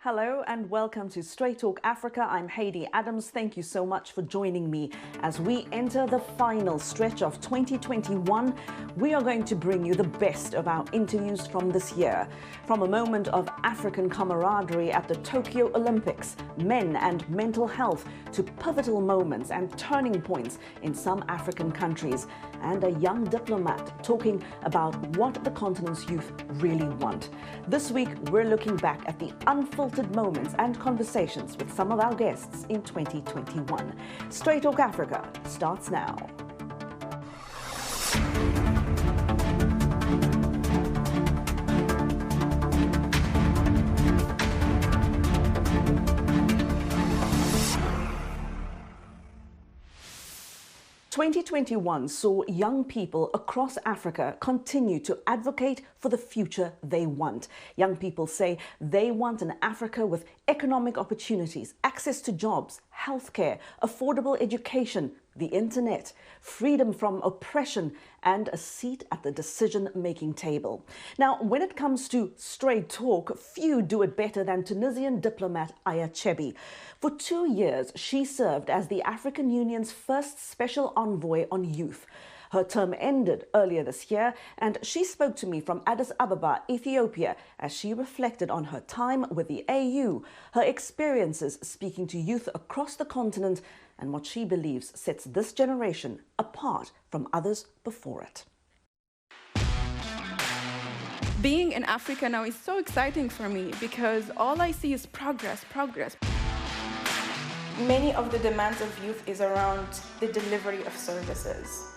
Hello and welcome to Straight Talk Africa. I'm Haydé Adams. Thank you so much for joining me. As we enter the final stretch of 2021, we are going to bring you the best of our interviews from this year. From a moment of African camaraderie at the Tokyo Olympics, men and mental health, to pivotal moments and turning points in some African countries, and a young diplomat talking about what the continent's youth really want. This week, we're looking back at the unfiltered moments and conversations with some of our guests in 2021. Straight Talk Africa starts now. "2021 saw young people across Africa continue to advocate for the future they want. Young people say they want an Africa with economic opportunities, access to jobs, healthcare, affordable education, the internet, freedom from oppression, and a seat at the decision-making table." Now, when it comes to straight talk, few do it better than Tunisian diplomat Aya Chebbi. For 2 years, she served as the African Union's first special envoy on youth. Her term ended earlier this year, and she spoke to me from Addis Ababa, Ethiopia, as she reflected on her time with the AU, her experiences speaking to youth across the continent, and what she believes sets this generation apart from others before it. Being in Africa now is so exciting for me because all I see is progress, progress. Many of the demands of youth is around the delivery of services.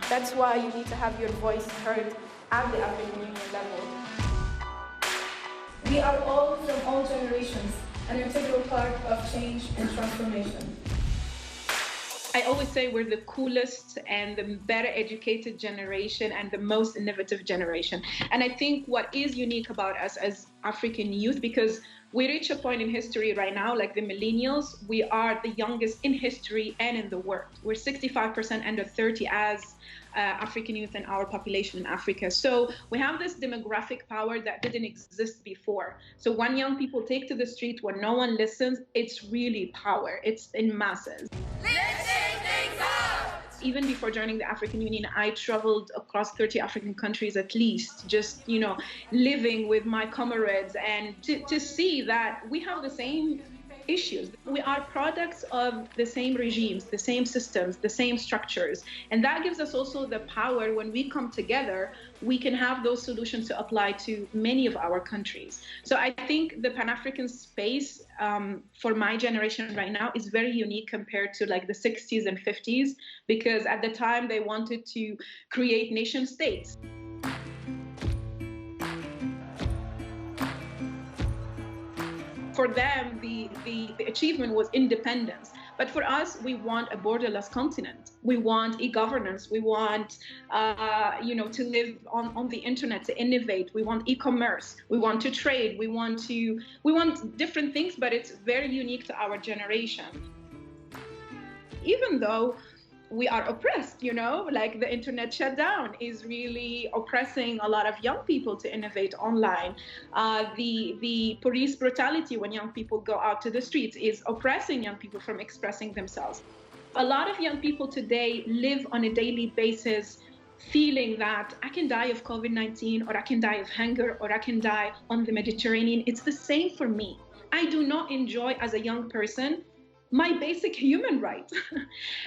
That's why you need to have your voice heard at the African Union level. We are all from all generations, an integral part of change and transformation. I always say we're the coolest and the better educated generation and the most innovative generation. And I think what is unique about us as African youth, because we reach a point in history right now, like the millennials, we are the youngest in history and in the world. We're 65% under 30 as African youth in our population in Africa. So we have this demographic power that didn't exist before. So when young people take to the street, when no one listens, it's really power. It's in masses. Even before joining the African Union, I traveled across 30 African countries at least, just, living with my comrades and to see that we have the same issues. We are products of the same regimes, the same systems, the same structures. And that gives us also the power when we come together, we can have those solutions to apply to many of our countries. So I think the Pan-African space for my generation right now is very unique compared to like the 60s and 50s, because at the time they wanted to create nation states. For them, the achievement was independence. But for us, we want a borderless continent. We want e-governance. We want, to live on the internet, to innovate. We want e-commerce. We want to trade. We want different things, but it's very unique to our generation. Even though we are oppressed, like the internet shutdown is really oppressing a lot of young people to innovate online. The police brutality when young people go out to the streets is oppressing young people from expressing themselves. A lot of young people today live on a daily basis feeling that I can die of COVID-19, or I can die of hunger, or I can die on the Mediterranean. It's the same for me. I do not enjoy as a young person my basic human right.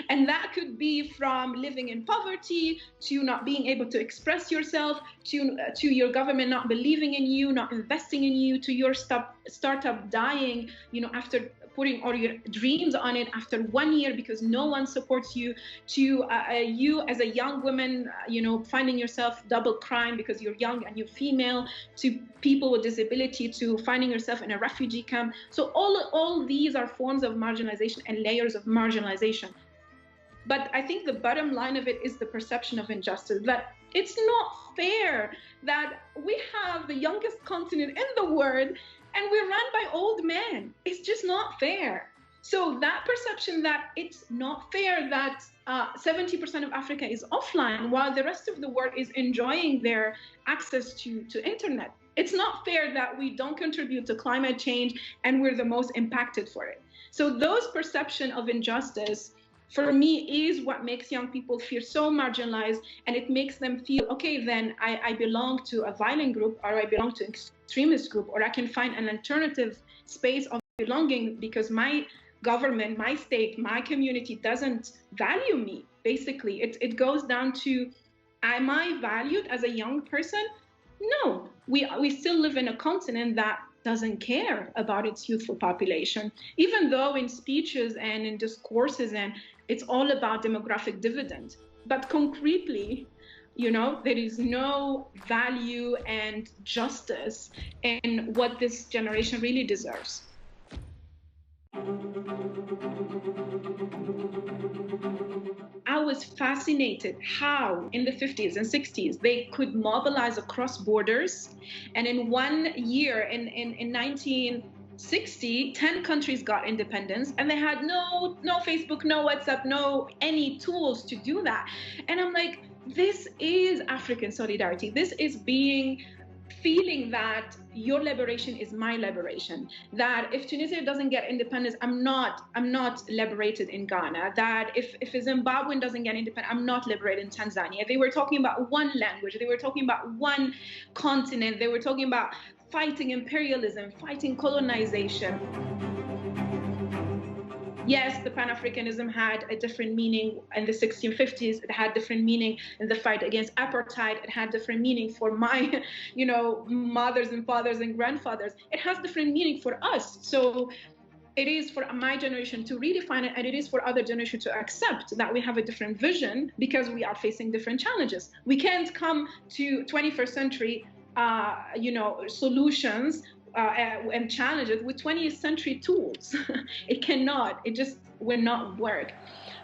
And that could be from living in poverty, to not being able to express yourself, to your government not believing in you, not investing in you, to your startup dying, after putting all your dreams on it after 1 year because no one supports you, to you as a young woman, finding yourself double crime because you're young and you're female, to people with disability, to finding yourself in a refugee camp. So all these are forms of marginalization and layers of marginalization. But I think the bottom line of it is the perception of injustice, that it's not fair that we have the youngest continent in the world and we're run by old men. It's just not fair. So that perception that it's not fair that 70% of Africa is offline while the rest of the world is enjoying their access to internet. It's not fair that we don't contribute to climate change and we're the most impacted for it. So those perception of injustice, for me, is what makes young people feel so marginalized, and it makes them feel, okay, then I belong to a violent group, or I belong to an extremist group, or I can find an alternative space of belonging because my government, my state, my community doesn't value me. Basically, it goes down to, am I valued as a young person? No, we still live in a continent that doesn't care about its youthful population, even though in speeches and in discourses and it's all about demographic dividend. But concretely, there is no value and justice in what this generation really deserves. I was fascinated how in the 50s and 60s they could mobilize across borders. And in 1 year, in 1960, 10 countries got independence, and they had no Facebook, no WhatsApp, no any tools to do that. And I'm like, this is African solidarity. This is feeling that your liberation is my liberation. That if Tunisia doesn't get independence, I'm not liberated in Ghana. That if Zimbabwean doesn't get independent, I'm not liberated in Tanzania. They were talking about one language. They were talking about one continent. They were talking about fighting imperialism, fighting colonization. Yes, the Pan-Africanism had a different meaning in the 1650s. It had different meaning in the fight against apartheid. It had different meaning for my, mothers and fathers and grandfathers. It has different meaning for us. So it is for my generation to redefine it, and it is for other generations to accept that we have a different vision because we are facing different challenges. We can't come to 21st century, solutions and challenges with 20th century tools. It cannot. It just will not work.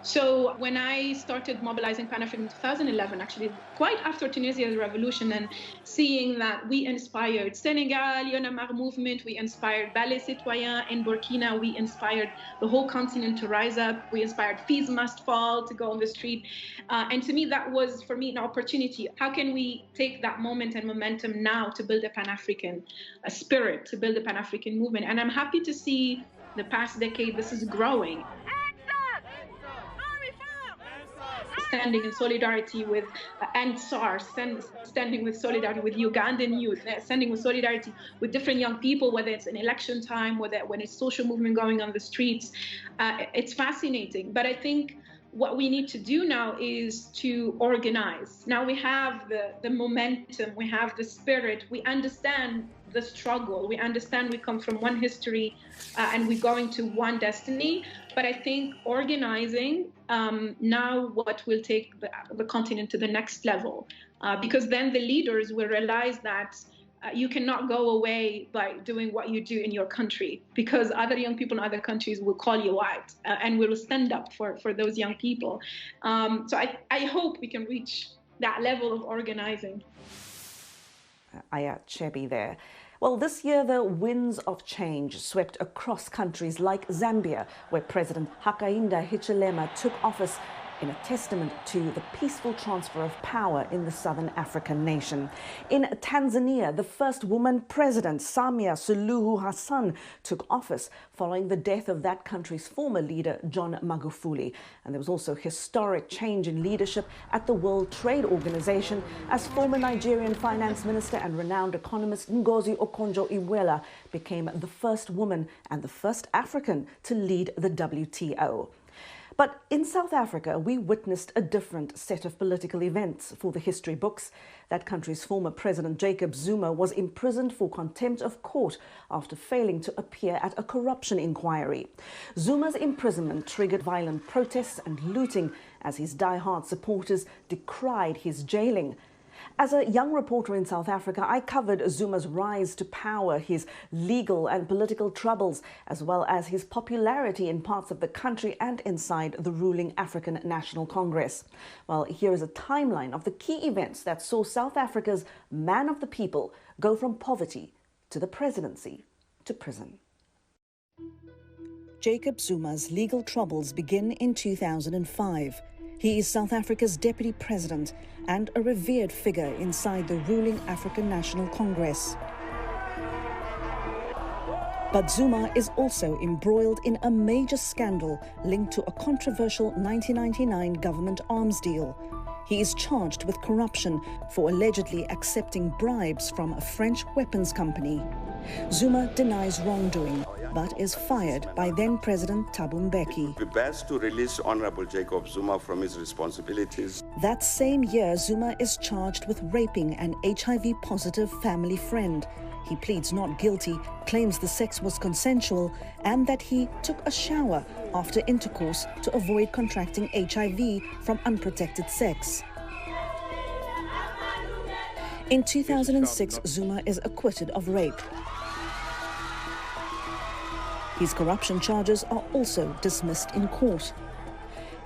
So when I started mobilizing Pan-African in 2011, actually quite after Tunisia's revolution, and seeing that we inspired Senegal, Y'en a marre movement, we inspired Ballet Citoyen in Burkina, we inspired the whole continent to rise up, we inspired Fees Must Fall to go on the street. And to me, that was, for me, an opportunity. How can we take that moment and momentum now to build a Pan-African spirit, to build a Pan-African movement? And I'm happy to see the past decade, this is growing. Standing in solidarity with Ansar, standing with solidarity with Ugandan youth, standing with solidarity with different young people, whether it's an election time, when it's social movement going on the streets. It's fascinating. But I think what we need to do now is to organize. Now we have the momentum, we have the spirit, we understand the struggle, we understand we come from one history and we're going to one destiny. But I think organizing now what will take the continent to the next level, because then the leaders will realize that you cannot go away by doing what you do in your country, because other young people in other countries will call you out and will stand up for those young people. So I hope we can reach that level of organizing. Aya Chebbi there. Well, this year the winds of change swept across countries like Zambia, where President Hakainde Hichilema took office in a testament to the peaceful transfer of power in the southern African nation. In Tanzania, the first woman president, Samia Suluhu Hassan, took office following the death of that country's former leader, John Magufuli. And there was also historic change in leadership at the World Trade Organization as former Nigerian finance minister and renowned economist Ngozi Okonjo-Iweala became the first woman and the first African to lead the WTO. But in South Africa, we witnessed a different set of political events for the history books. That country's former president, Jacob Zuma, was imprisoned for contempt of court after failing to appear at a corruption inquiry. Zuma's imprisonment triggered violent protests and looting as his die-hard supporters decried his jailing. As a young reporter in South Africa, I covered Zuma's rise to power, his legal and political troubles, as well as his popularity in parts of the country and inside the ruling African National Congress. Well, here is a timeline of the key events that saw South Africa's man of the people go from poverty to the presidency to prison. Jacob Zuma's legal troubles begin in 2005. He is South Africa's deputy president and a revered figure inside the ruling African National Congress. But Zuma is also embroiled in a major scandal linked to a controversial 1999 government arms deal. He is charged with corruption for allegedly accepting bribes from a French weapons company. Zuma denies wrongdoing, but is fired by then-President Thabo Mbeki. It would be best to release Honorable Jacob Zuma from his responsibilities. That same year, Zuma is charged with raping an HIV-positive family friend. He pleads not guilty, claims the sex was consensual, and that he took a shower after intercourse to avoid contracting HIV from unprotected sex. In 2006, Zuma is acquitted of rape. His corruption charges are also dismissed in court.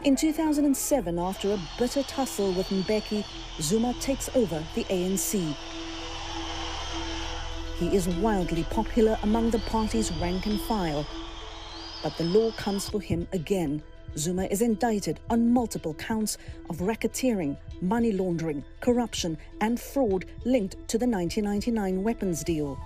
In 2007, after a bitter tussle with Mbeki, Zuma takes over the ANC. He is wildly popular among the party's rank and file. But the law comes for him again. Zuma is indicted on multiple counts of racketeering, money laundering, corruption and fraud linked to the 1999 weapons deal.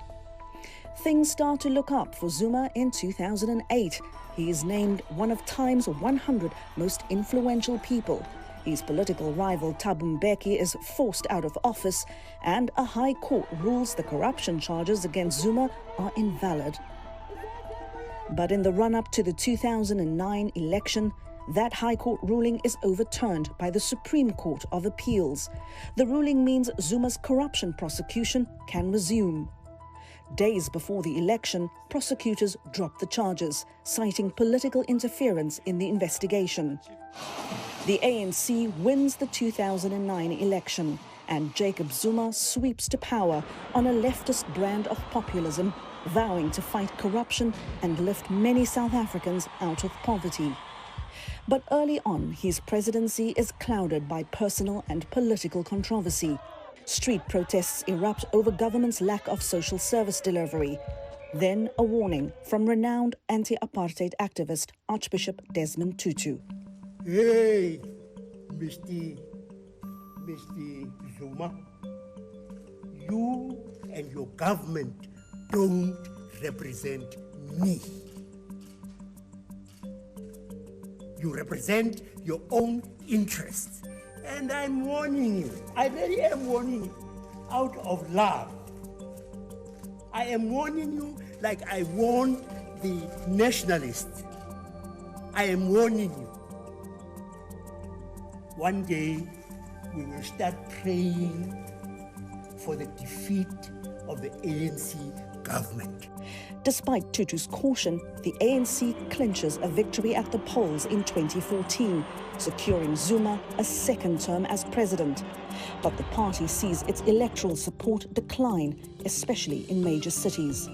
Things start to look up for Zuma in 2008. He is named one of Time's 100 most influential people. His political rival Thabo Mbeki is forced out of office, and a high court rules the corruption charges against Zuma are invalid. But in the run-up to the 2009 election, that high court ruling is overturned by the Supreme Court of Appeals. The ruling means Zuma's corruption prosecution can resume. Days before the election, prosecutors dropped the charges, citing political interference in the investigation. The ANC wins the 2009 election, and Jacob Zuma sweeps to power on a leftist brand of populism, vowing to fight corruption and lift many South Africans out of poverty. But early on, his presidency is clouded by personal and political controversy. Street protests erupt over government's lack of social service delivery. Then a warning from renowned anti-apartheid activist Archbishop Desmond Tutu. Hey, Mr. Zuma, you and your government don't represent me. You represent your own interests. And I'm warning you. I really am warning you out of love. I am warning you like I warned the nationalists. I am warning you. One day, we will start praying for the defeat of the ANC government. Despite Tutu's caution, the ANC clinches a victory at the polls in 2014, securing Zuma a second term as president. But the party sees its electoral support decline, especially in major cities.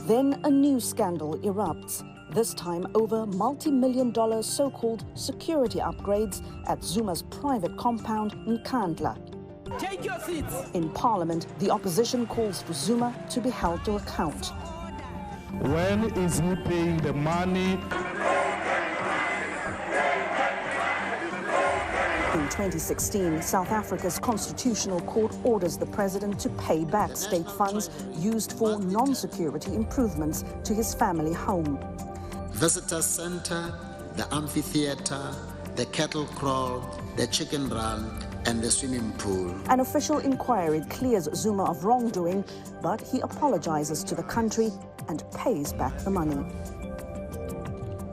Then a new scandal erupts, this time over multi-million-dollar so-called security upgrades at Zuma's private compound in Nkandla. Take your seats. In Parliament, the opposition calls for Zuma to be held to account. When is he paying the money? In 2016, South Africa's Constitutional Court orders the president to pay back state funds used for non-security improvements to his family home. Visitor center, the amphitheater, the cattle kraal, the chicken run, and the swimming pool. An official inquiry clears Zuma of wrongdoing, but he apologizes to the country and pays back the money.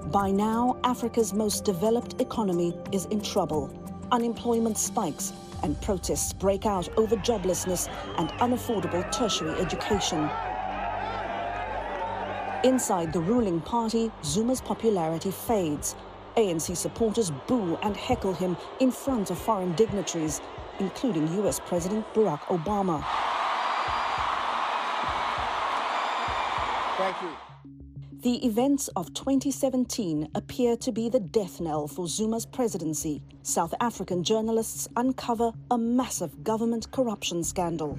By now, Africa's most developed economy is in trouble. Unemployment spikes and protests break out over joblessness and unaffordable tertiary education. Inside the ruling party, Zuma's popularity fades. ANC supporters boo and heckle him in front of foreign dignitaries, including US President Barack Obama. Thank you. The events of 2017 appear to be the death knell for Zuma's presidency. South African journalists uncover a massive government corruption scandal.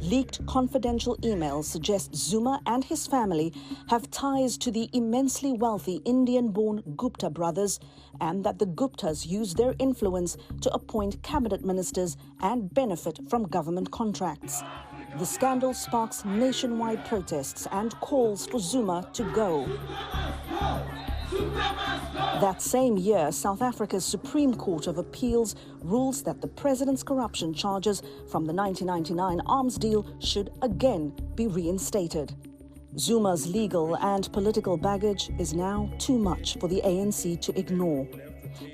Leaked confidential emails suggest Zuma and his family have ties to the immensely wealthy Indian-born Gupta brothers, and that the Guptas use their influence to appoint cabinet ministers and benefit from government contracts. The scandal sparks nationwide protests and calls for Zuma to go. That same year, South Africa's Supreme Court of Appeals rules that the president's corruption charges from the 1999 arms deal should again be reinstated. Zuma's legal and political baggage is now too much for the ANC to ignore.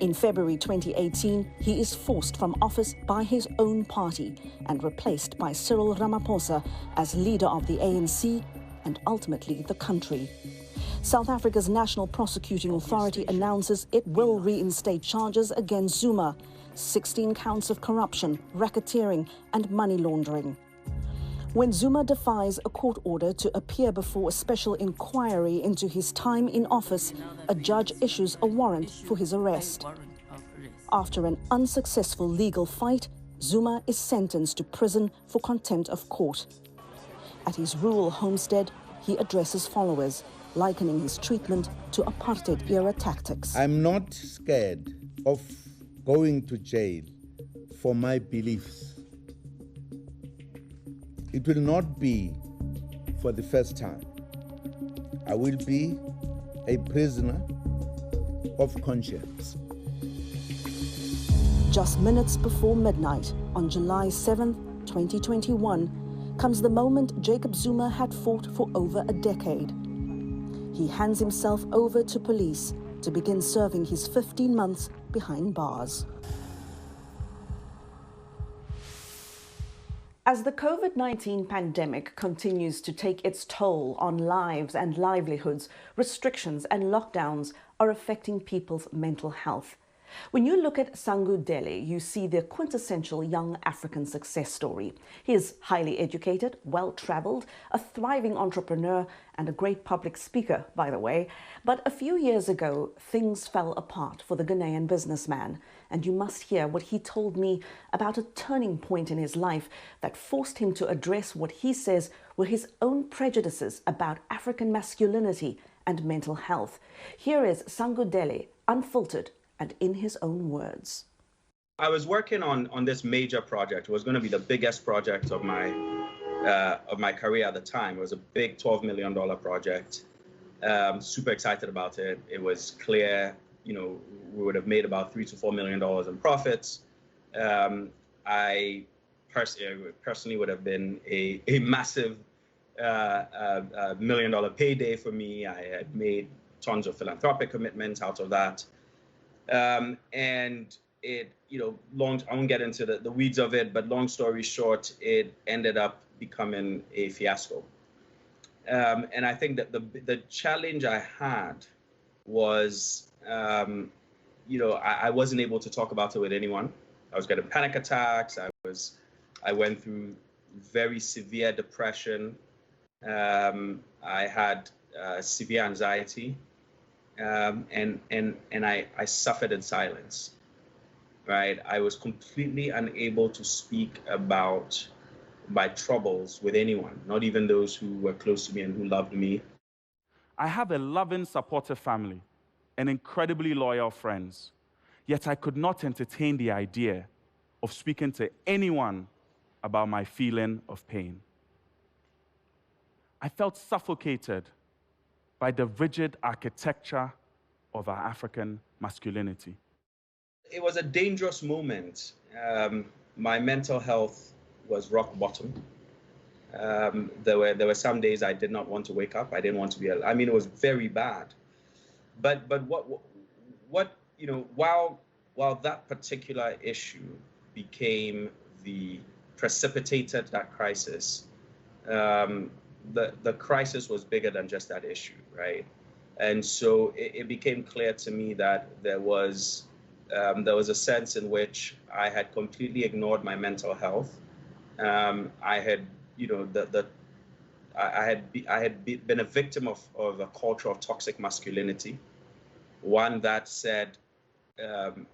In February 2018, he is forced from office by his own party and replaced by Cyril Ramaphosa as leader of the ANC and ultimately the country. South Africa's National Prosecuting Authority announces it will reinstate charges against Zuma, 16 counts of corruption, racketeering and money laundering. When Zuma defies a court order to appear before a special inquiry into his time in office, a judge issues a warrant for his arrest. After an unsuccessful legal fight, Zuma is sentenced to prison for contempt of court. At his rural homestead, he addresses followers, likening his treatment to apartheid-era tactics. I'm not scared of going to jail for my beliefs. It will not be for the first time. I will be a prisoner of conscience. Just minutes before midnight on July 7, 2021, comes the moment Jacob Zuma had fought for over a decade. He hands himself over to police to begin serving his 15 months behind bars. As the COVID-19 pandemic continues to take its toll on lives and livelihoods, restrictions and lockdowns are affecting people's mental health. When you look at Sangu Delle, you see the quintessential young African success story. He is highly educated, well-traveled, a thriving entrepreneur and a great public speaker, by the way. But a few years ago, things fell apart for the Ghanaian businessman. And you must hear what he told me about a turning point in his life that forced him to address what he says were his own prejudices about African masculinity and mental health. Here is Sangu Delle, unfiltered, and in his own words. I was working on this major project. It was going to be the biggest project of my career at the time. It was a big $12 million project. Super excited about it. It was clear, we would have made about $3 to $4 million in profits. I personally would have been a massive $1 million payday for me. I had made tons of philanthropic commitments out of that. And it, I won't get into the weeds of it, but long story short, it ended up becoming a fiasco. And I think that the challenge I had was, I wasn't able to talk about it with anyone. I was getting panic attacks. I went through very severe depression. I had severe anxiety. And I suffered in silence, right? I was completely unable to speak about my troubles with anyone, not even those who were close to me and who loved me. I have a loving, supportive family and incredibly loyal friends, yet I could not entertain the idea of speaking to anyone about my feeling of pain. I felt suffocated by the rigid architecture of our African masculinity. It was a dangerous moment. My mental health was rock bottom. There were some days I did not want to wake up. I didn't want to be. It was very bad. But while that particular issue precipitated that crisis, the crisis was bigger than just that issue, right? And so it became clear to me that there was a sense in which I had completely ignored my mental health. I had been a victim of a culture of toxic masculinity, one that said, an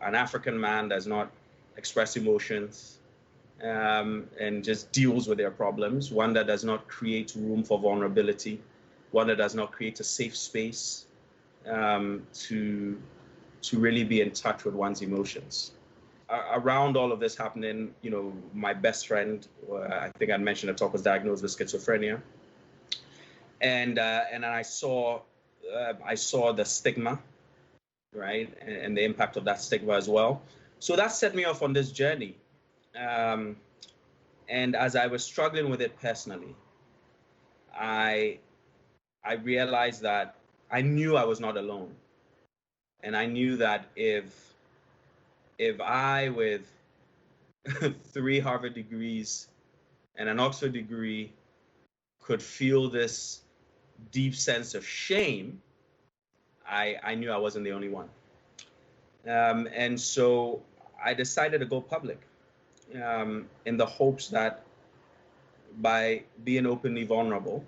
African man does not express emotions, and just deals with their problems, one that does not create room for vulnerability, one that does not create a safe space to really be in touch with one's emotions. around all of this happening, my best friend, I think I mentioned at the top, was diagnosed with schizophrenia, and I saw the stigma, right, and the impact of that stigma as well. So that set me off on this journey, and as I was struggling with it personally, I realized that I knew I was not alone, and I knew that if I, with 3 Harvard degrees and an Oxford degree, could feel this deep sense of shame, I knew I wasn't the only one. And so I decided to go public, in the hopes that by being openly vulnerable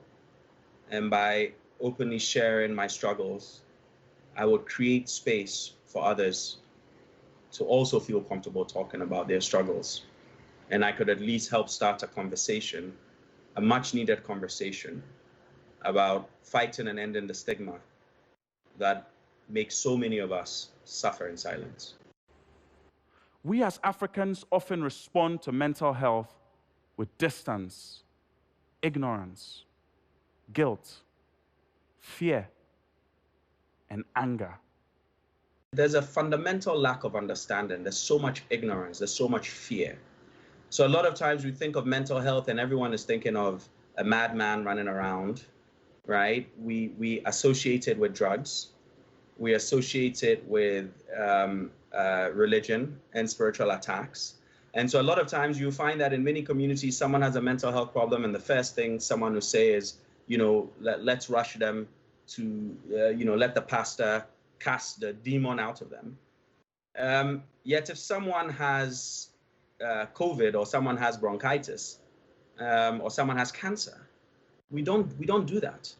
and by openly sharing my struggles, I would create space for others to also feel comfortable talking about their struggles. And I could at least help start a conversation, a much needed conversation, about fighting and ending the stigma that makes so many of us suffer in silence. We as Africans often respond to mental health with distance, ignorance, guilt, fear, and anger. There's a fundamental lack of understanding. There's so much ignorance. There's so much fear. So a lot of times we think of mental health and everyone is thinking of a madman running around, right? We associate it with drugs. We associate it with religion and spiritual attacks. And so a lot of times you find that in many communities, someone has a mental health problem, and the first thing someone will say is, let's rush them to, let the pastor cast the demon out of them. Yet if someone has COVID, or someone has bronchitis, or someone has cancer, we don't do that.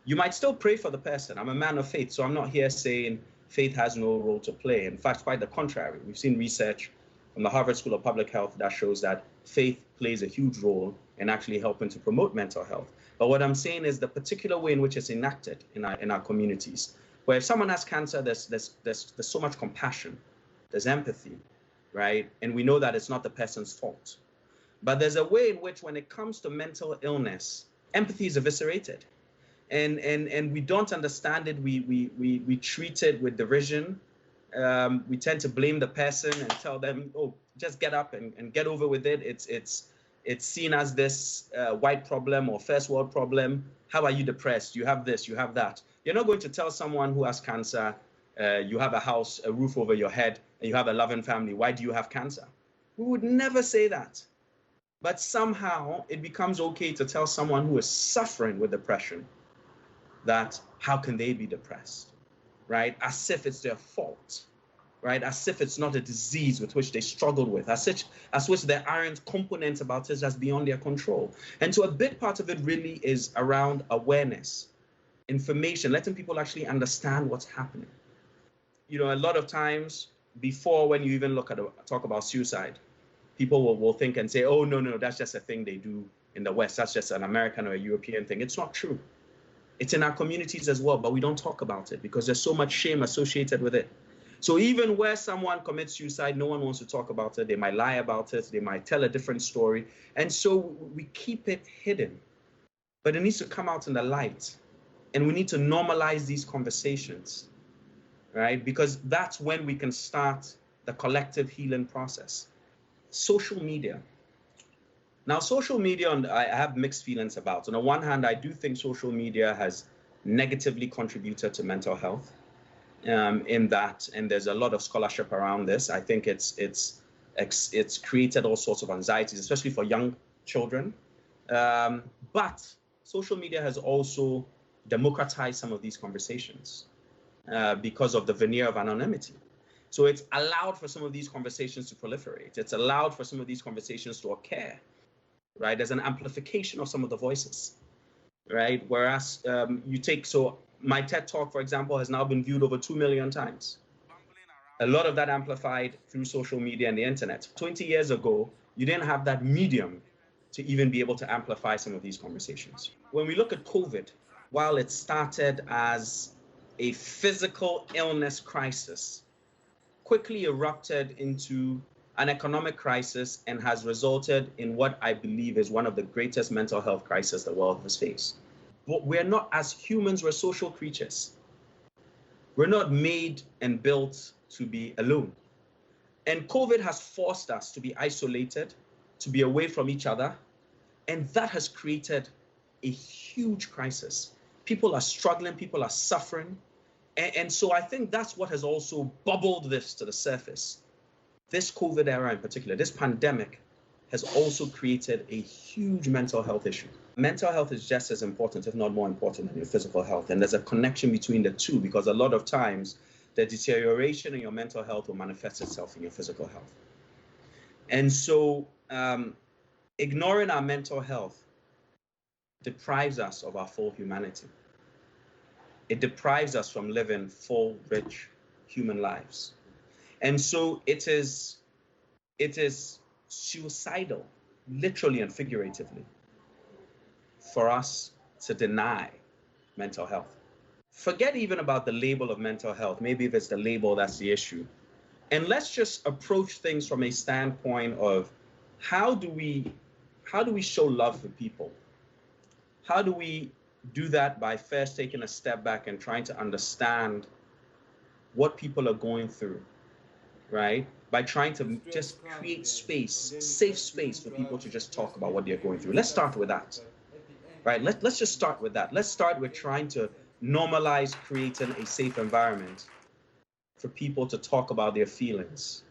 You might still pray for the person. I'm a man of faith, so I'm not here saying faith has no role to play. In fact, quite the contrary. We've seen research from the Harvard School of Public Health that shows that faith plays a huge role in actually helping to promote mental health. But what I'm saying is the particular way in which it's enacted in our communities, where if someone has cancer, there's so much compassion, there's empathy, right? And we know that it's not the person's fault. But there's a way in which, when it comes to mental illness, empathy is eviscerated. And we don't understand it. We treat it with derision. We tend to blame the person and tell them, oh, just get up and get over with it. It's seen as this white problem or first world problem. How are you depressed? You have this, you have that. You're not going to tell someone who has cancer, you have a house, a roof over your head, and you have a loving family, why do you have cancer? We would never say that. But somehow it becomes okay to tell someone who is suffering with depression that how can they be depressed, right? As if it's their fault, right? As if it's not a disease with which they struggled with, as which there aren't components about it that's beyond their control. And so a big part of it really is around awareness, information, letting people actually understand what's happening. A lot of times before, when you even talk about suicide, people will think and say, oh, no, that's just a thing they do in the West. That's just an American or a European thing. It's not true. It's in our communities as well, but we don't talk about it because there's so much shame associated with it. So even where someone commits suicide, no one wants to talk about it. They might lie about it. They might tell a different story. And so we keep it hidden. But it needs to come out in the light. And we need to normalize these conversations, right? Because that's when we can start the collective healing process. Social media. Now, social media, I have mixed feelings about. On the one hand, I do think social media has negatively contributed to mental health, in that, and there's a lot of scholarship around this. I think it's created all sorts of anxieties, especially for young children. But social media has also democratized some of these conversations because of the veneer of anonymity. So it's allowed for some of these conversations to proliferate. It's allowed for some of these conversations to occur. Right, there's an amplification of some of the voices, right? Whereas so my TED Talk, for example, has now been viewed over 2 million times. A lot of that amplified through social media and the internet. 20 years ago, you didn't have that medium to even be able to amplify some of these conversations. When we look at COVID, while it started as a physical illness crisis, quickly erupted into an economic crisis and has resulted in what I believe is one of the greatest mental health crises the world has faced. But we're not, as humans, we're social creatures. We're not made and built to be alone. And COVID has forced us to be isolated, to be away from each other, and that has created a huge crisis. People are struggling, people are suffering, and so I think that's what has also bubbled this to the surface. This COVID era in particular, this pandemic, has also created a huge mental health issue. Mental health is just as important, if not more important, than your physical health, and there's a connection between the two, because a lot of times the deterioration in your mental health will manifest itself in your physical health. And so ignoring our mental health deprives us of our full humanity. It deprives us from living full, rich human lives. And so it is suicidal, literally and figuratively, for us to deny mental health. Forget even about the label of mental health. Maybe if it's the label, that's the issue. And let's just approach things from a standpoint of how do we show love for people? How do we do that by first taking a step back and trying to understand what people are going through, right? By trying to just create space, safe space for people to just talk about what they're going through. Let's start with that, right? Let's just start with that. Let's start with trying to normalize creating a safe environment for people to talk about their feelings,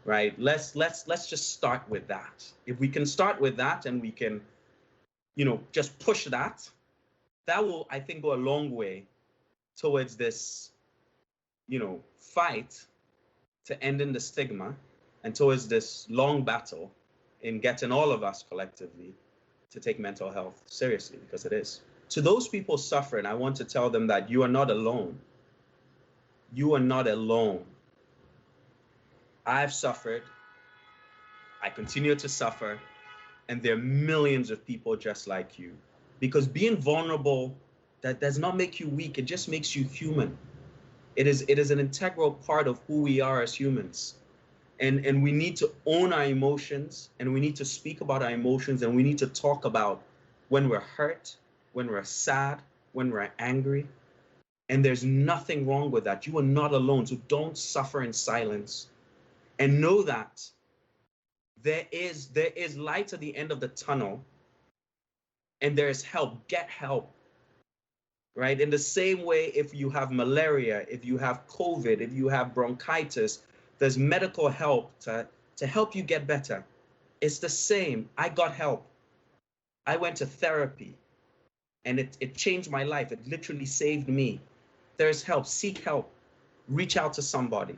right? Let's just start with that. If we can start with that and we can, just push that, that will, I think, go a long way towards this, fight to ending the stigma and towards this long battle in getting all of us collectively to take mental health seriously, because it is. To those people suffering, I want to tell them that you are not alone. You are not alone. I've suffered. I continue to suffer. And there are millions of people just like you. Because being vulnerable, that does not make you weak. It just makes you human. It is an integral part of who we are as humans. And we need to own our emotions, and we need to speak about our emotions, and we need to talk about when we're hurt, when we're sad, when we're angry. And there's nothing wrong with that. You are not alone. So don't suffer in silence. And know that there is light at the end of the tunnel, and there is help. Get help. Right? In the same way, if you have malaria, if you have COVID, if you have bronchitis, there's medical help to help you get better. It's the same. I got help. I went to therapy, and it changed my life. It literally saved me. There's help. Seek help. Reach out to somebody.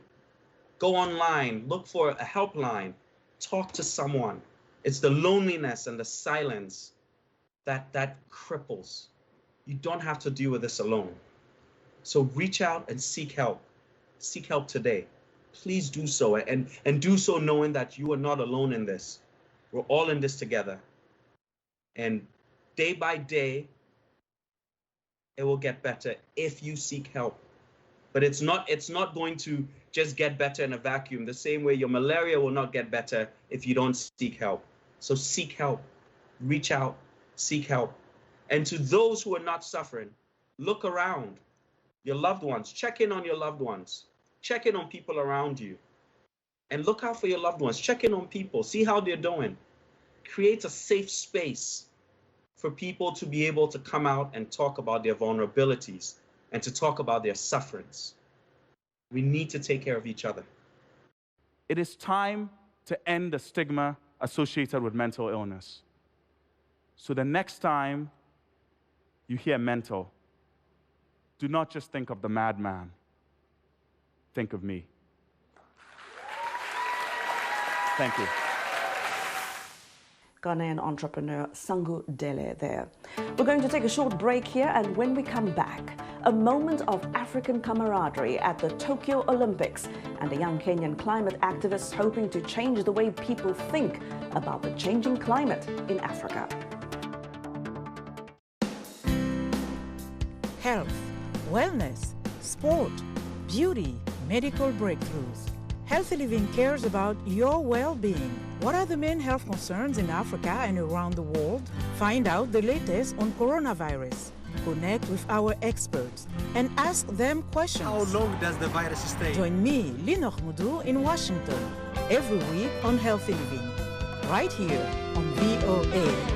Go online. Look for a helpline. Talk to someone. It's the loneliness and the silence that cripples. You don't have to deal with this alone. So reach out and seek help. Seek help today. Please do so, and do so knowing that you are not alone in this. We're all in this together. And day by day, it will get better if you seek help. But it's not going to just get better in a vacuum. The same way your malaria will not get better if you don't seek help. So seek help. Reach out. Seek help. And to those who are not suffering, look around your loved ones. Check in on your loved ones. Check in on people around you. And look out for your loved ones. Check in on people. See how they're doing. Create a safe space for people to be able to come out and talk about their vulnerabilities and to talk about their sufferings. We need to take care of each other. It is time to end the stigma associated with mental illness. So the next time you hear mental, do not just think of the madman. Think of me. Thank you. Ghanaian entrepreneur Sangu Delle there. We're going to take a short break here, and when we come back, a moment of African camaraderie at the Tokyo Olympics and a young Kenyan climate activist hoping to change the way people think about the changing climate in Africa. Health, wellness, sport, beauty, medical breakthroughs. Healthy Living cares about your well-being. What are the main health concerns in Africa and around the world? Find out the latest on coronavirus. Connect with our experts and ask them questions. How long does the virus stay? Join me, Lino Khmoudou, in Washington every week on Healthy Living, right here on VOA.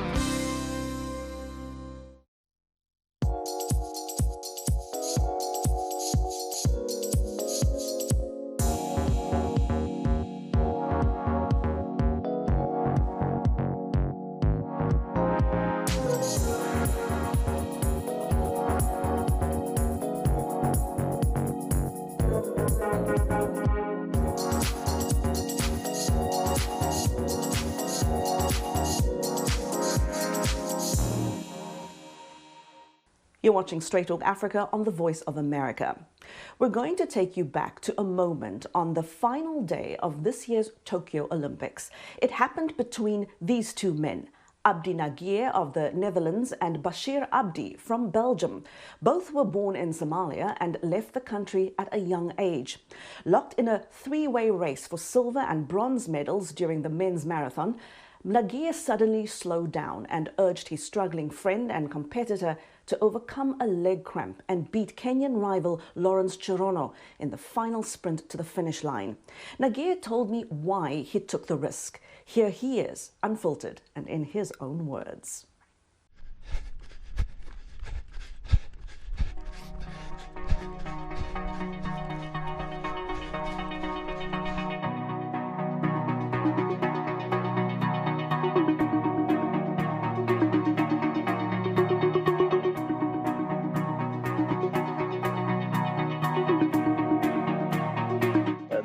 You're watching Straight Talk Africa on the Voice of America. We're going to take you back to a moment on the final day of this year's Tokyo Olympics. It happened between these two men, Abdi Nageeye of the Netherlands and Bashir Abdi from Belgium. Both were born in Somalia and left the country at a young age. Locked in a three-way race for silver and bronze medals during the men's marathon, Nageeye suddenly slowed down and urged his struggling friend and competitor to overcome a leg cramp and beat Kenyan rival Lawrence Cherono in the final sprint to the finish line. Nageeye told me why he took the risk. Here he is, unfiltered and in his own words.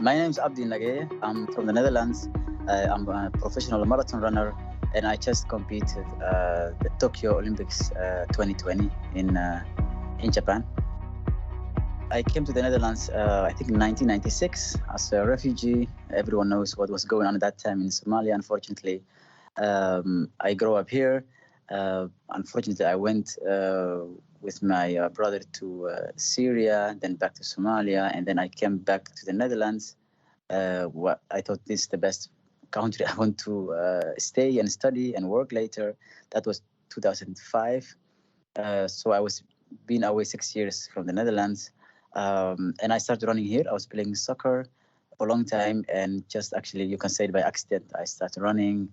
My name is Abdi Nageeye. I'm from the Netherlands. I'm a professional marathon runner, and I just competed the Tokyo Olympics 2020 in Japan. I came to the Netherlands, I think in 1996 as a refugee. Everyone knows what was going on at that time in Somalia, unfortunately. I grew up here. Unfortunately, I went with my brother to Syria, then back to Somalia, and then I came back to the Netherlands. I thought this is the best country I want to stay and study and work later. That was 2005. So I was been away 6 years from the Netherlands. And I started running here. I was playing soccer for a long time, and just actually, you can say it by accident, I started running.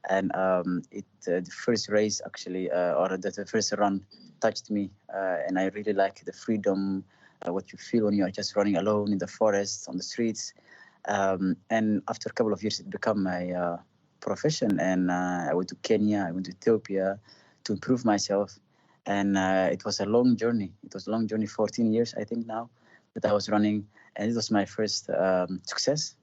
And the first race actually, or the first run touched me. And I really like the freedom, what you feel when you are just running alone in the forest, on the streets. And after a couple of years, it became my profession. And I went to Kenya, I went to Ethiopia to improve myself. And it was a long journey. It was a long journey, 14 years, I think now, that I was running. And it was my first success.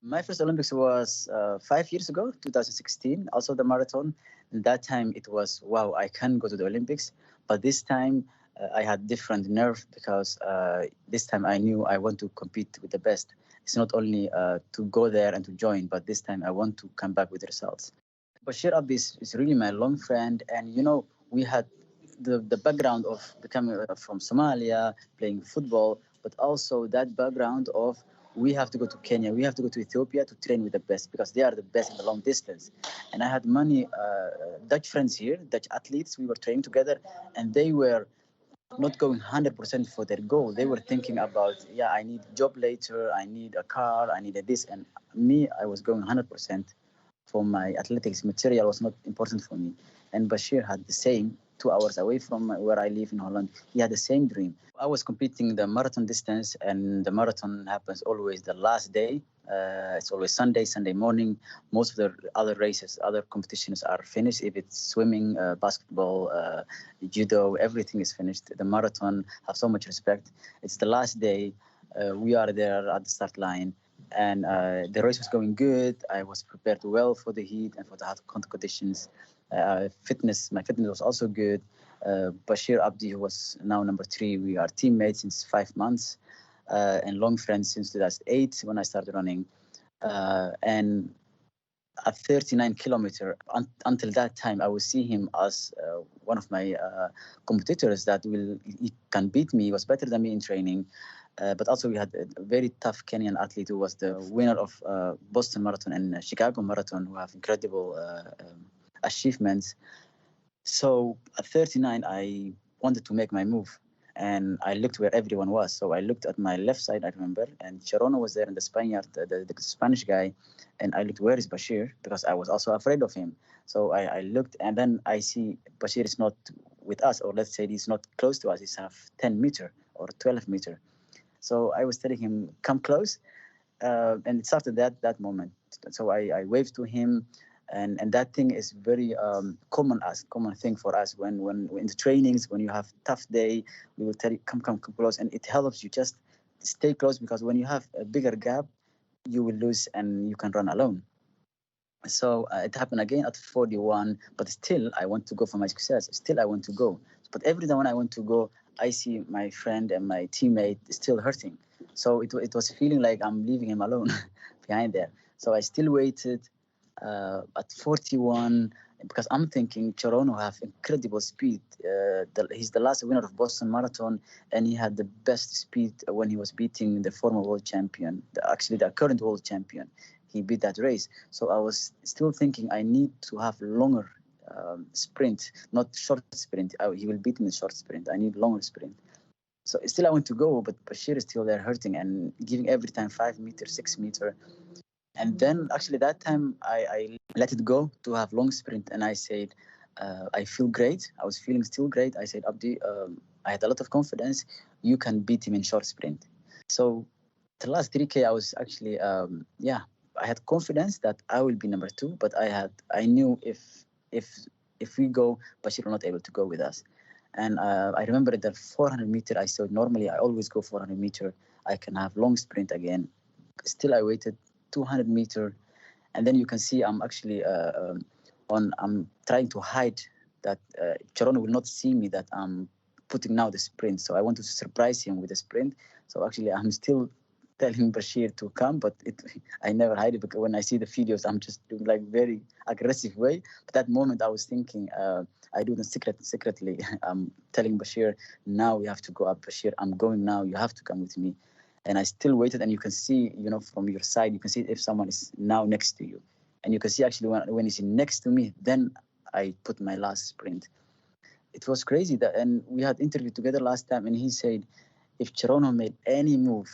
My first Olympics was 5 years ago, 2016, also the marathon. And that time it was, wow, I can go to the Olympics. But this time I had different nerve because this time I knew I want to compete with the best. It's not only to go there and to join, but this time I want to come back with results. Bashir Abdi is really my long friend. And, you know, we had the background of becoming from Somalia, playing football, but also that background of we have to go to Kenya, we have to go to Ethiopia to train with the best because they are the best in the long distance. And I had many Dutch friends here, Dutch athletes, we were training together, and they were not going 100% for their goal. They were thinking about, yeah, I need a job later, I need a car, I need a this. And me, I was going 100% for my athletics. Material was not important for me. And Bashir had the same, 2 hours away from where I live in Holland. He had the same dream. I was competing the marathon distance, and the marathon happens always the last day. It's always Sunday morning. Most of the other races, other competitions are finished. If it's swimming, basketball, judo, everything is finished. The marathon have so much respect. It's the last day. We are there at the start line. And the race was going good. I was prepared well for the heat and for the hot conditions. My fitness was also good. Bashir Abdi, who was now number 3, we are teammates since 5 months and long friends since 2008 when I started running. And at 39 kilometers, until that time, I would see him as one of my competitors that he can beat me. He was better than me in training. But also we had a very tough Kenyan athlete who was the winner of Boston Marathon and Chicago Marathon, who have incredible achievements. So at 39, I wanted to make my move. And I looked where everyone was. So I looked at my left side, I remember, and Cherono was there in the Spaniard, the Spanish guy. And I looked, where is Bashir? Because I was also afraid of him. So I looked, and then I see Bashir is not with us, or let's say he's not close to us. He's half 10 meter or 12 meter. So I was telling him, come close. And it started that moment. So I waved to him. And that thing is very common thing for us when in the trainings, when you have tough day, we will tell you come close, and it helps you just stay close, because when you have a bigger gap, you will lose and you can run alone. So it happened again at 41, but still I want to go for my success. Still I want to go, but every time when I want to go, I see my friend and my teammate still hurting. So it was feeling like I'm leaving him alone behind there. So I still waited. At 41, because I'm thinking Cherono have incredible speed. He's the last winner of Boston Marathon, and he had the best speed when he was beating the former world champion, the current world champion. He beat that race. So I was still thinking I need to have longer sprint, not short sprint. He will beat me in short sprint. I need longer sprint. So still I want to go, but Bashir is still there hurting and giving every time 5 meter, 6 meter. And then actually that time I let it go to have long sprint, and I said, I feel great. I was feeling still great. I said, Abdi, I had a lot of confidence. You can beat him in short sprint. So the last 3K, I was actually, I had confidence that I will be number 2, but I knew if we go, Bashir will not able to go with us. And I remember the 400 meter, I said, normally I always go 400 meter. I can have long sprint again. Still, I waited 200 meter, and then you can see I'm actually I'm trying to hide that Cherono will not see me that I'm putting now the sprint. So I wanted to surprise him with the sprint. So actually I'm still telling Bashir to come, but I never hide it, because when I see the videos, I'm just doing like very aggressive way. But that moment I was thinking, I do it secretly. I'm telling Bashir, now we have to go up. Bashir, I'm going now. You have to come with me. And I still waited, and you can see, from your side, you can see if someone is now next to you. And you can see actually when he's next to me, then I put my last sprint. It was crazy. And we had interviewed together last time, and he said, if Cherono made any move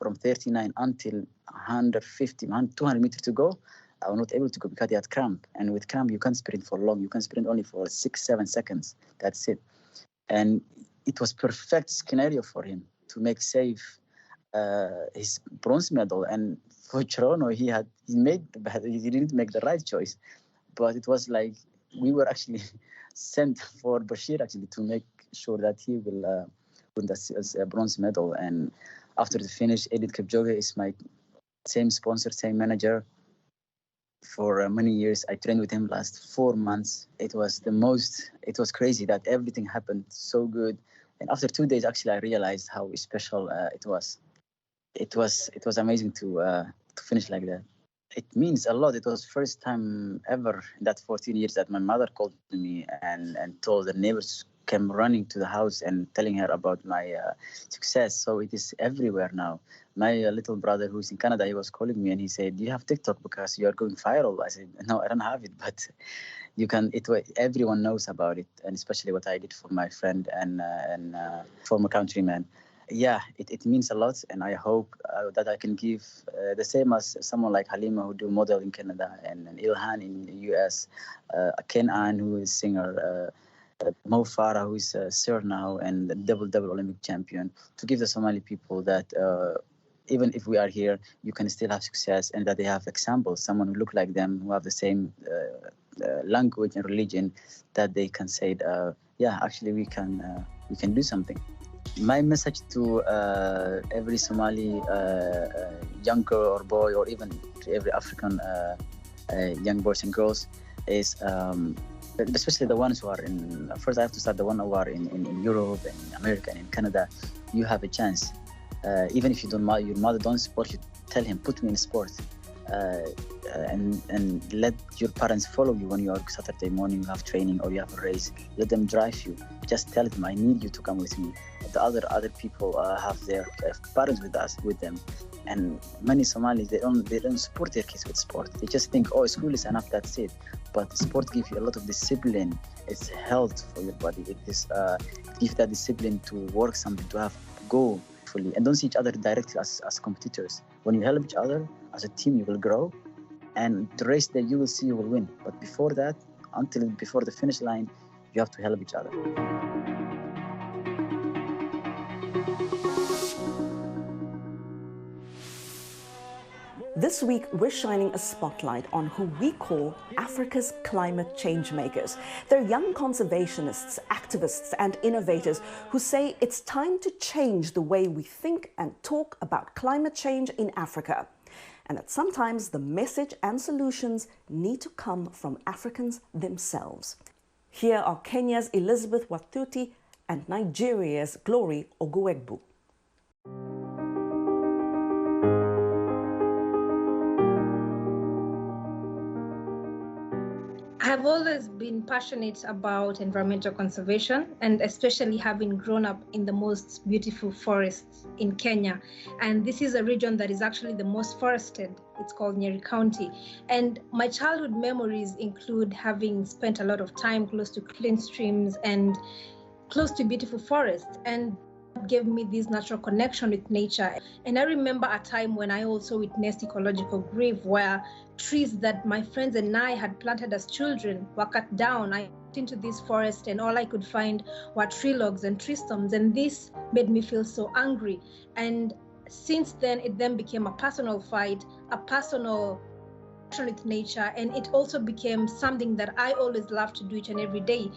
from 39 until 150, 200 meters to go, I was not able to go because he had cramp. And with cramp, you can't sprint for long. You can sprint only for 6-7 seconds. That's it. And it was perfect scenario for him to make safe his bronze medal. And for Cherono, he didn't make the right choice, but it was like we were actually sent for Bashir actually to make sure that he will win the bronze medal. And after the finish, Eliud Kipchoge is my same sponsor, same manager for many years. I trained with him last 4 months. It was crazy that everything happened so good. And after 2 days, actually, I realized how special it was. It was amazing to finish like that. It means a lot. It was first time ever in that 14 years that my mother called me and told the neighbors came running to the house and telling her about my success. So it is everywhere now. My little brother who's in Canada, he was calling me and he said, do you have TikTok because you are going viral? I said, no, I don't have it, but you can. Everyone knows about it, and especially what I did for my friend and former countryman. Yeah, it means a lot, and I hope that I can give the same as someone like Halima who do model in Canada, and Ilhan in the US, Ken Ann who is singer, Mo Farah who is a sir now and double Olympic champion, to give the Somali people that even if we are here, you can still have success, and that they have examples, someone who look like them, who have the same language and religion, that they can say, actually we can do something. My message to every Somali young girl or boy, or even to every African young boys and girls is, especially the ones who are in, first I have to start the one who are in Europe and in America and in Canada, you have a chance. Even if your mother don't support you, tell him, put me in sport. and let your parents follow you when you are Saturday morning, you have training or you have a race. Let them drive you. Just tell them, I need you to come with me. The other people have their parents with them, and many Somalis they don't support their kids with sport. They just think, oh, school is enough, that's it. But sport gives you a lot of discipline. It's health for your body. It gives that discipline to work something, to have goal fully, and don't see each other directly as competitors. When you help each other as a team, you will grow, and the race that you will see, you will win. But before that, before the finish line, you have to help each other. This week, we're shining a spotlight on who we call Africa's climate change makers. They're young conservationists, activists, and innovators who say it's time to change the way we think and talk about climate change in Africa. And that sometimes the message and solutions need to come from Africans themselves. Here are Kenya's Elizabeth Wathuti and Nigeria's Glory Oguegbu. I've always been passionate about environmental conservation, and especially having grown up in the most beautiful forests in Kenya. And this is a region that is actually the most forested. It's called Nyeri County. And my childhood memories include having spent a lot of time close to clean streams and close to beautiful forests. And gave me this natural connection with nature. And I remember a time when I also witnessed ecological grief, where trees that my friends and I had planted as children were cut down. I went into this forest and all I could find were tree logs and tree stumps, and this made me feel so angry. And since then, it then became a personal fight, a personal with nature, and it also became something that I always love to do each and every day.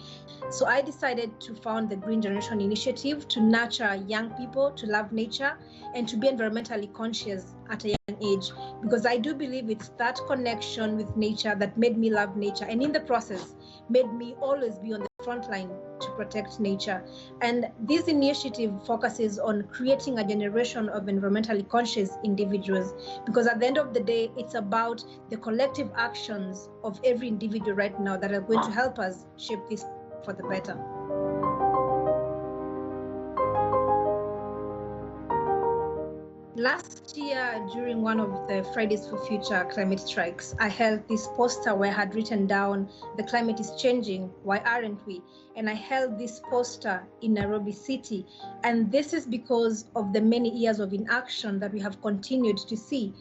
So I decided to found the Green Generation Initiative to nurture young people to love nature and to be environmentally conscious at a young age, because I do believe it's that connection with nature that made me love nature, and in the process made me always be on the front line to protect nature. And this initiative focuses on creating a generation of environmentally conscious individuals, because at the end of the day, it's about the collective actions of every individual right now that are going to help us shape this for the better. Last year, during one of the Fridays for Future climate strikes, I held this poster where I had written down, "The climate is changing, why aren't we?" And I held this poster in Nairobi City. And this is because of the many years of inaction that we have continued to see.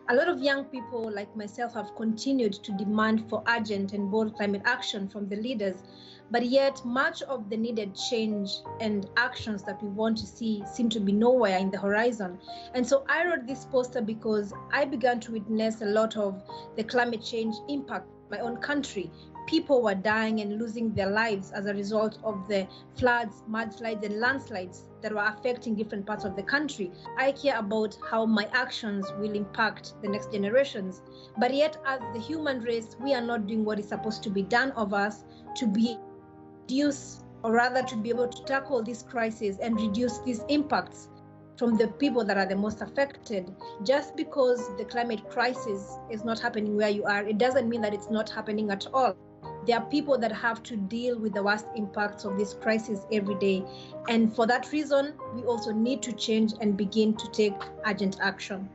A lot of young people like myself have continued to demand for urgent and bold climate action from the leaders. But yet much of the needed change and actions that we want to see seem to be nowhere in the horizon. And so I wrote this poster because I began to witness a lot of the climate change impact in my own country. People were dying and losing their lives as a result of the floods, mudslides, and landslides that were affecting different parts of the country. I care about how my actions will impact the next generations. But yet, as the human race, we are not doing what is supposed to be done of us to be reduce, or rather to be able to tackle this crisis and reduce these impacts from the people that are the most affected. Just because the climate crisis is not happening where you are, it doesn't mean that it's not happening at all. There are people that have to deal with the worst impacts of this crisis every day. And for that reason, we also need to change and begin to take urgent action.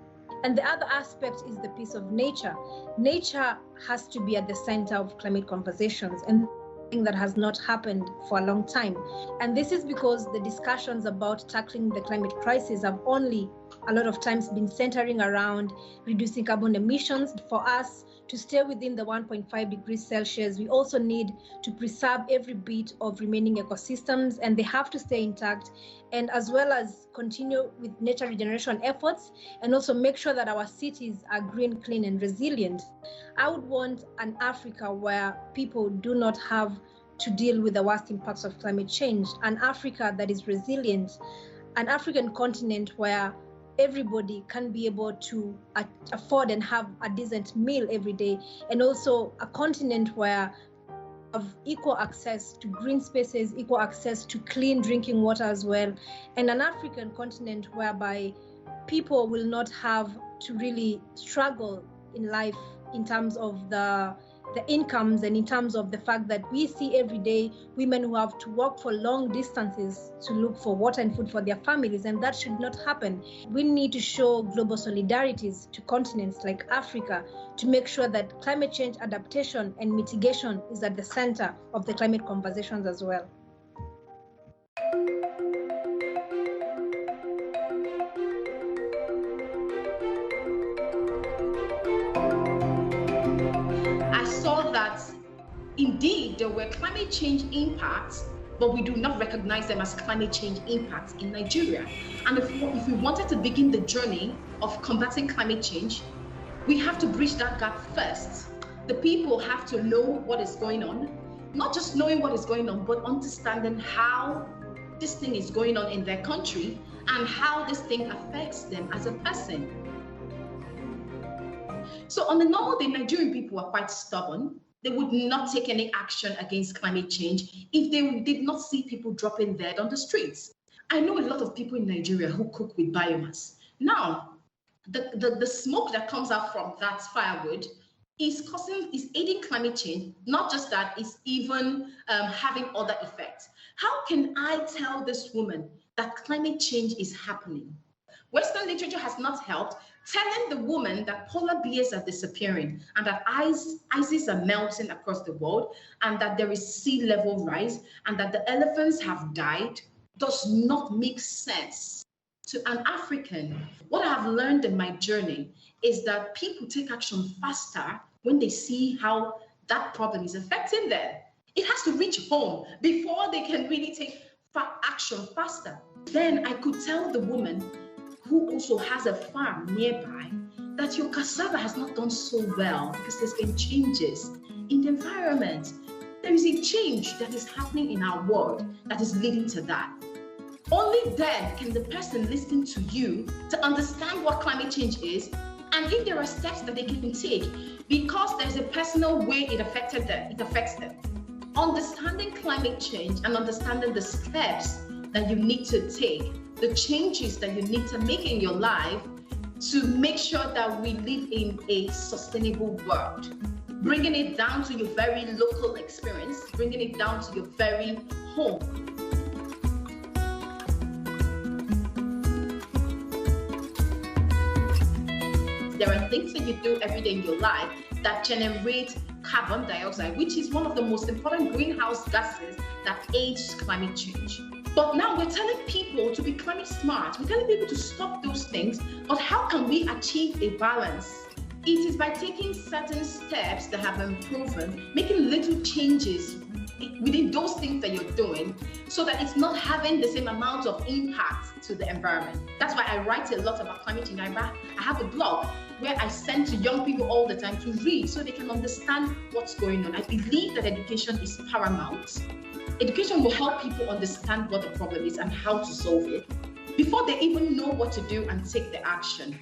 And the other aspect is the piece of nature. Nature has to be at the center of climate conversations, and that has not happened for a long time. And this is because the discussions about tackling the climate crisis have only a lot of times been centering around reducing carbon emissions. For us to stay within the 1.5 degrees Celsius, we also need to preserve every bit of remaining ecosystems, and they have to stay intact, and as well as continue with nature regeneration efforts, and also make sure that our cities are green, clean, and resilient. I would want an Africa where people do not have to deal with the worst impacts of climate change, an Africa that is resilient, an African continent where everybody can be able to afford and have a decent meal every day, and also a continent where have equal access to green spaces, equal access to clean drinking water as well, and an African continent whereby people will not have to really struggle in life in terms of the incomes and in terms of the fact that we see every day women who have to walk for long distances to look for water and food for their families, and that should not happen. We need to show global solidarities to continents like Africa to make sure that climate change adaptation and mitigation is at the center of the climate conversations as well. Indeed, there were climate change impacts, but we do not recognize them as climate change impacts in Nigeria. And if we wanted to begin the journey of combating climate change, we have to bridge that gap first. The people have to know what is going on, not just knowing what is going on, but understanding how this thing is going on in their country and how this thing affects them as a person. So on the normal day, Nigerian people are quite stubborn. They would not take any action against climate change if they did not see people dropping dead on the streets. I know a lot of people in Nigeria who cook with biomass. Now, the smoke that comes out from that firewood is aiding climate change. Not just that, it's even having other effects. How can I tell this woman that climate change is happening? Western literature has not helped. Telling the woman that polar bears are disappearing and that ices are melting across the world and that there is sea level rise and that the elephants have died does not make sense to an African. What I have learned in my journey is that people take action faster when they see how that problem is affecting them. It has to reach home before they can really take action faster. Then I could tell the woman who also has a farm nearby that your cassava has not done so well because there's been changes in the environment. There is a change that is happening in our world that is leading to that. Only then can the person listen to you to understand what climate change is and if there are steps that they can take, because there's a personal way it affects them. Understanding climate change and understanding the steps that you need to take, the changes that you need to make in your life to make sure that we live in a sustainable world. Bringing it down to your very local experience, bringing it down to your very home. There are things that you do every day in your life that generate carbon dioxide, which is one of the most important greenhouse gases that aids climate change. But now we're telling people to be climate smart. We're telling people to stop those things. But how can we achieve a balance? It is by taking certain steps that have been proven, making little changes within those things that you're doing so that it's not having the same amount of impact to the environment. That's why I write a lot about climate change. I have a blog where I send to young people all the time to read so they can understand what's going on. I believe that education is paramount. Education will help people understand what the problem is and how to solve it before they even know what to do and take the action.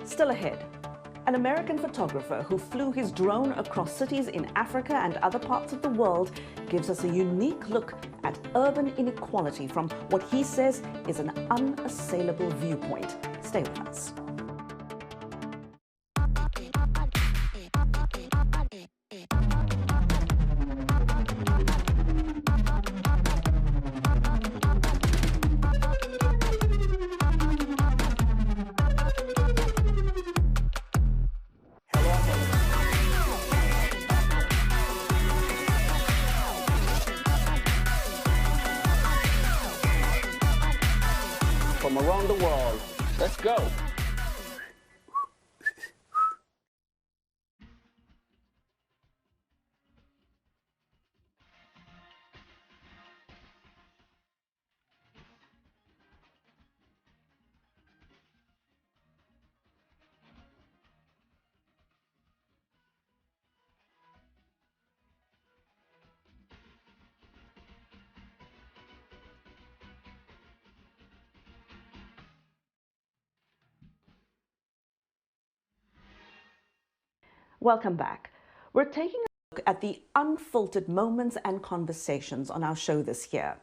Still ahead, an American photographer who flew his drone across cities in Africa and other parts of the world gives us a unique look at urban inequality from what he says is an unassailable viewpoint. Stay with us. From around the world, let's go. Welcome back. We're taking a look at the unfiltered moments and conversations on our show this year.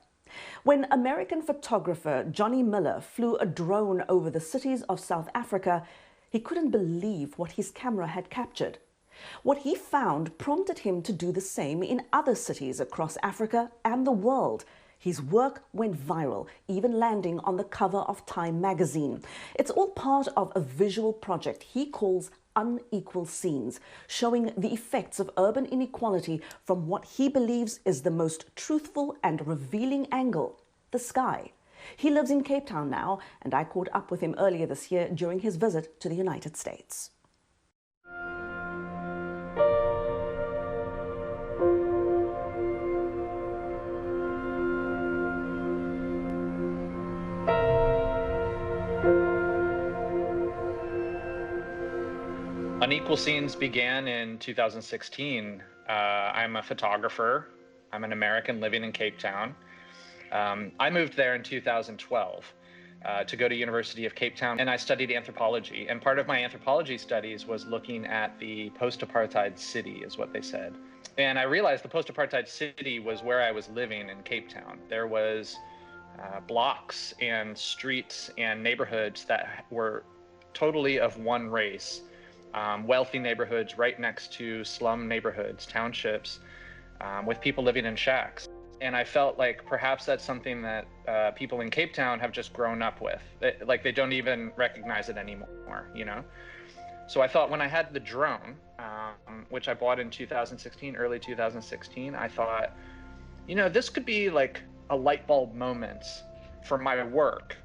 When American photographer Johnny Miller flew a drone over the cities of South Africa, He couldn't believe what his camera had captured. What he found prompted him to do the same in other cities across Africa and the world. His work went viral, even landing on the cover of Time magazine. It's all part of a visual project he calls Unequal Scenes, showing the effects of urban inequality from what he believes is the most truthful and revealing angle, the sky. He lives in Cape Town now, and I caught up with him earlier this year during his visit to the United States. Unequal Scenes began in 2016. I'm a photographer. I'm an American living in Cape Town. I moved there in 2012 to go to University of Cape Town, and I studied anthropology. And part of my anthropology studies was looking at the post-apartheid city, is what they said. And I realized the post-apartheid city was where I was living in Cape Town. There was blocks and streets and neighborhoods that were totally of one race. Wealthy neighborhoods right next to slum neighborhoods, townships, with people living in shacks. And I felt like perhaps that's something that people in Cape Town have just grown up with. Like they don't even recognize it anymore, you know? So I thought when I had the drone, which I bought in 2016, early 2016, I thought, you know, this could be like a light bulb moment for my work,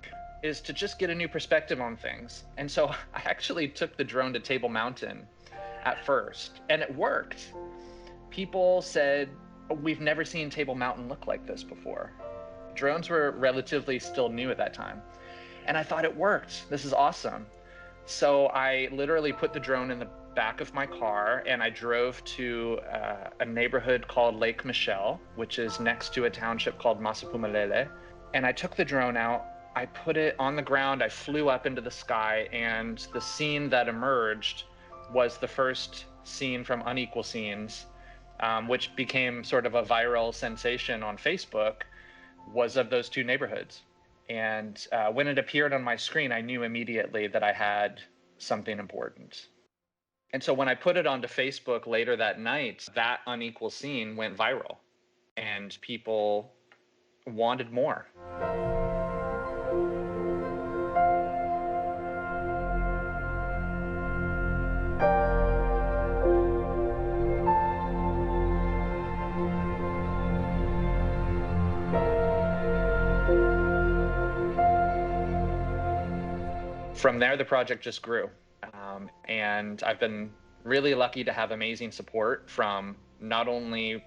is to just get a new perspective on things. And so I actually took the drone to Table Mountain at first, and it worked. People said, we've never seen Table Mountain look like this before. Drones were relatively still new at that time. And I thought it worked. This is awesome. So I literally put the drone in the back of my car and I drove to a neighborhood called Lake Michelle, which is next to a township called Massapumalele. And I took the drone out, I put it on the ground, I flew up into the sky, and the scene that emerged was the first scene from Unequal Scenes, which became sort of a viral sensation on Facebook, was of those two neighborhoods. And when it appeared on my screen, I knew immediately that I had something important. And so when I put it onto Facebook later that night, that unequal scene went viral and people wanted more. From there, the project just grew. And I've been really lucky to have amazing support from not only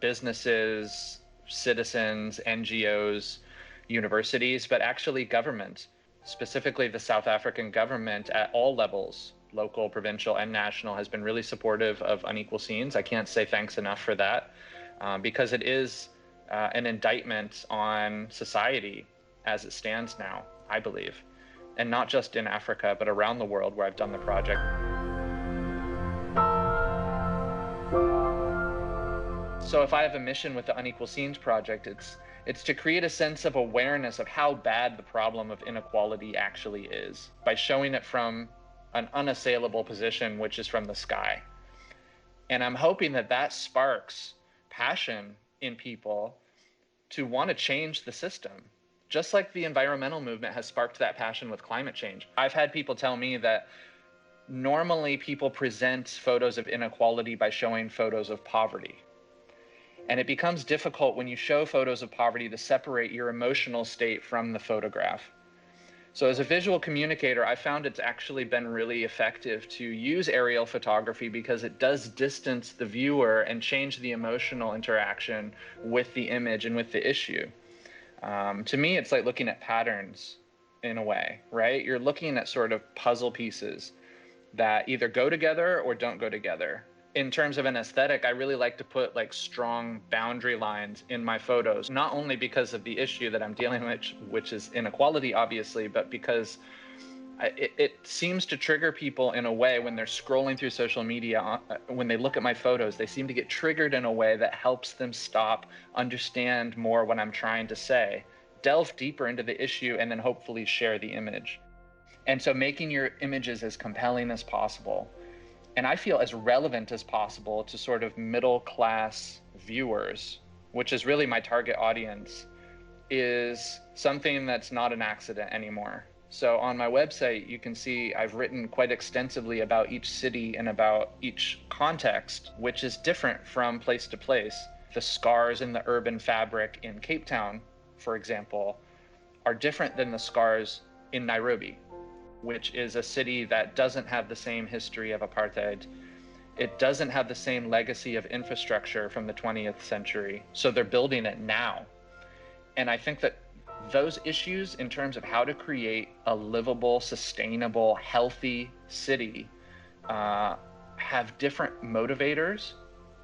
businesses, citizens, NGOs, universities, but actually government, specifically the South African government at all levels, local, provincial, and national, has been really supportive of Unequal Scenes. I can't say thanks enough for that, because it is an indictment on society as it stands now, I believe. And not just in Africa, but around the world where I've done the project. So if I have a mission with the Unequal Scenes project, it's to create a sense of awareness of how bad the problem of inequality actually is, by showing it from an unassailable position, which is from the sky. And I'm hoping that that sparks passion in people to want to change the system. Just like the environmental movement has sparked that passion with climate change. I've had people tell me that normally people present photos of inequality by showing photos of poverty. And it becomes difficult when you show photos of poverty to separate your emotional state from the photograph. So as a visual communicator, I found it's actually been really effective to use aerial photography because it does distance the viewer and change the emotional interaction with the image and with the issue. To me, it's like looking at patterns in a way, right? You're looking at sort of puzzle pieces that either go together or don't go together. In terms of an aesthetic, I really like to put like strong boundary lines in my photos, not only because of the issue that I'm dealing with, which is inequality, obviously, but because it seems to trigger people in a way when they're scrolling through social media. When they look at my photos, they seem to get triggered in a way that helps them stop, understand more what I'm trying to say, delve deeper into the issue, and then hopefully share the image. And so making your images as compelling as possible, and I feel as relevant as possible to sort of middle class viewers, which is really my target audience, is something that's not an accident anymore. So on my website, you can see I've written quite extensively about each city and about each context, which is different from place to place. The scars in the urban fabric in Cape Town, for example, are different than the scars in Nairobi, which is a city that doesn't have the same history of apartheid. It doesn't have the same legacy of infrastructure from the 20th century. So they're building it now. And I think that those issues in terms of how to create a livable, sustainable, healthy city have different motivators.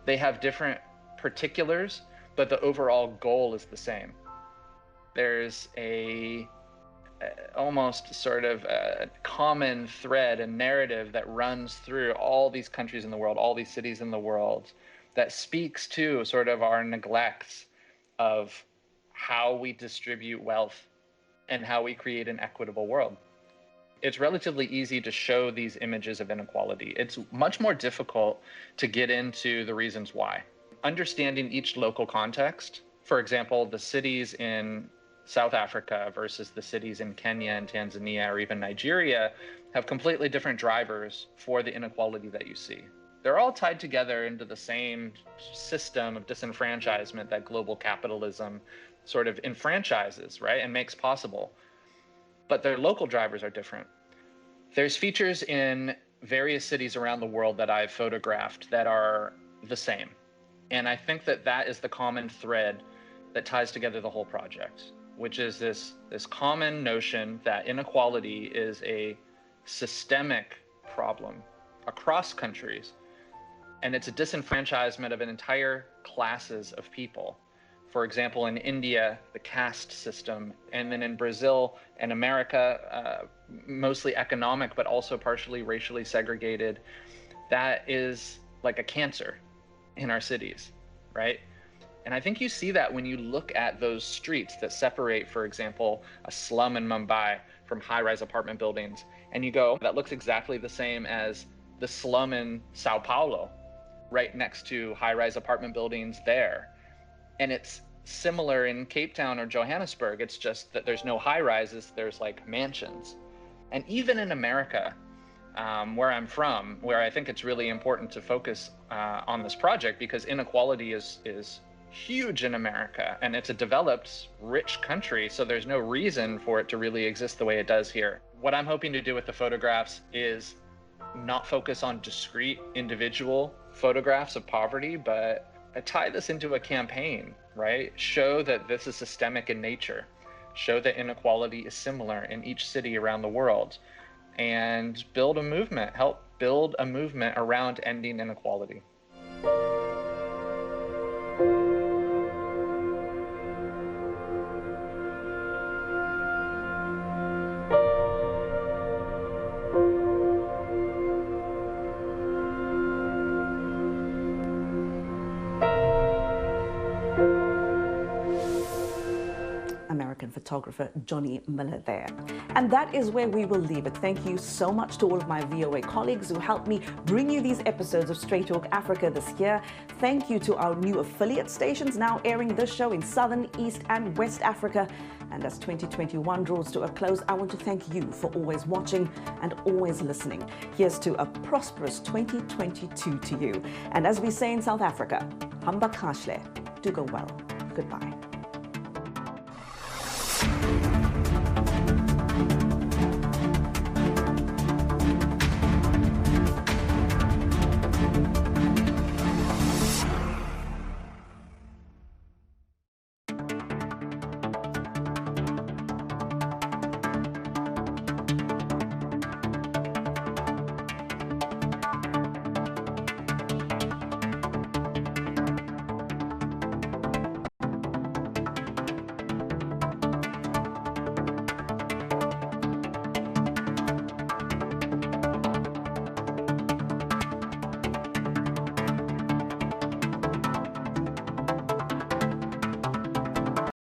They have different particulars, but the overall goal is the same. There's almost sort of a common thread, a narrative that runs through all these countries in the world, all these cities in the world, that speaks to sort of our neglects of how we distribute wealth and how we create an equitable world. It's relatively easy to show these images of inequality. It's much more difficult to get into the reasons why. Understanding each local context, for example, the cities in South Africa versus the cities in Kenya and Tanzania or even Nigeria have completely different drivers for the inequality that you see. They're all tied together into the same system of disenfranchisement that global capitalism sort of enfranchises, right, and makes possible. But their local drivers are different. There's features in various cities around the world that I've photographed that are the same. And I think that that is the common thread that ties together the whole project, which is this common notion that inequality is a systemic problem across countries. And it's a disenfranchisement of an entire classes of people. For example, in India, the caste system, and then in Brazil and America, mostly economic, but also partially racially segregated. That is like a cancer in our cities, right? And I think you see that when you look at those streets that separate, for example, a slum in Mumbai from high-rise apartment buildings, and you go, that looks exactly the same as the slum in Sao Paulo, right next to high-rise apartment buildings there. And it's similar in Cape Town or Johannesburg. It's just that there's no high-rises, there's like mansions. And even in America, where I'm from, where I think it's really important to focus on this project, because inequality is huge in America, and it's a developed, rich country, so there's no reason for it to really exist the way it does here. What I'm hoping to do with the photographs is not focus on discrete individual photographs of poverty, but tie this into a campaign, right? Show that this is systemic in nature. Show that inequality is similar in each city around the world, and build a movement, help build a movement around ending inequality. Photographer Johnny Miller there. And that is where we will leave it. Thank you so much to all of my VOA colleagues who helped me bring you these episodes of Straight Talk Africa this year. Thank you to our new affiliate stations now airing this show in Southern, East and West Africa. And as 2021 draws to a close, I want to thank you for always watching and always listening. Here's to a prosperous 2022 to you. And as we say in South Africa, hamba kahle, do go well. Goodbye.